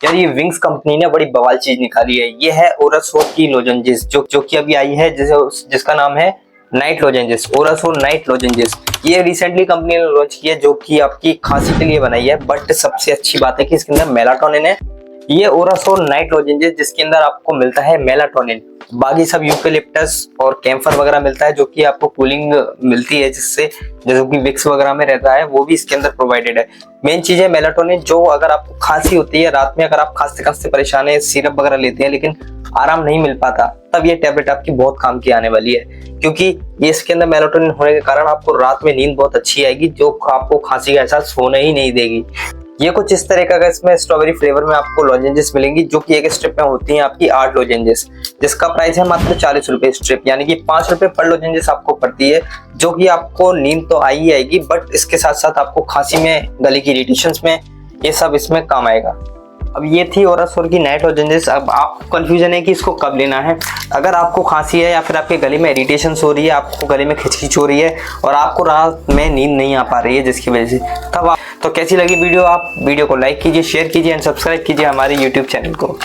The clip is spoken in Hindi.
यार ये विंग्स कंपनी ने बड़ी बवाल चीज निकाली है। ये है ओरासोर की लोजेंजेस जो कि अभी आई है, जिसका नाम है नाइट लोजेंजेस, ओरासोर नाइट लोजेंजेस। ये रिसेंटली कंपनी ने लॉन्च की है, जो कि आपकी खांसी के लिए बनाई है। बट सबसे अच्छी बात है कि इसके अंदर मेलाटोनिन है। ये ओरासोर नाइट लोजेंजेस जिसके अंदर आपको मिलता है मेलाटोनिन, बाकी सब यूकेलिप्टस और कैम्फर वगैरह मिलता है, जो कि आपको कूलिंग मिलती है, जिससे जैसे कि विक्स वगैरह में रहता है, वो भी इसके अंदर प्रोवाइडेड है। मेन चीज है मेलाटोनिन, जो अगर आपको खांसी होती है रात में, अगर आप खांसते खांसते परेशान है, सिरप वगैरह लेते हैं लेकिन आराम नहीं मिल पाता, तब ये टैबलेट आपकी बहुत काम की आने वाली है। क्योंकि ये इसके अंदर मेलाटोनिन होने के कारण आपको रात में नींद बहुत अच्छी आएगी, जो आपको खांसी का एहसास होने ही नहीं देगी। ये कुछ इस तरह का इसमें स्ट्रॉबेरी फ्लेवर में आपको लॉजेंजेस मिलेंगी, जो कि एक स्ट्रिप में होती हैं आपकी 8 लॉजेंजेस, जिसका प्राइस है मात्र 40 रुपए स्ट्रिप, यानी कि 5 रुपए पर लॉजेंजेस आपको पड़ती है। जो कि आपको नींद तो आई ही आएगी, बट इसके साथ साथ आपको खांसी में, गले की इरिटेशंस में, ये सब इसमें काम आएगा। अब ये थी ओरासोर की नाइट लॉजेंजेस। अब आपको कंफ्यूजन है कि इसको कब लेना है। अगर आपको खांसी है या फिर आपके गले में इरिटेशंस हो रही है, आपको गले में खिचखिच हो रही है और आपको रात में नींद नहीं आ पा रही है जिसकी वजह से, तब आप तो कैसी लगी वीडियो, आप वीडियो को लाइक कीजिए, शेयर कीजिए एंड सब्सक्राइब कीजिए हमारे यूट्यूब चैनल को।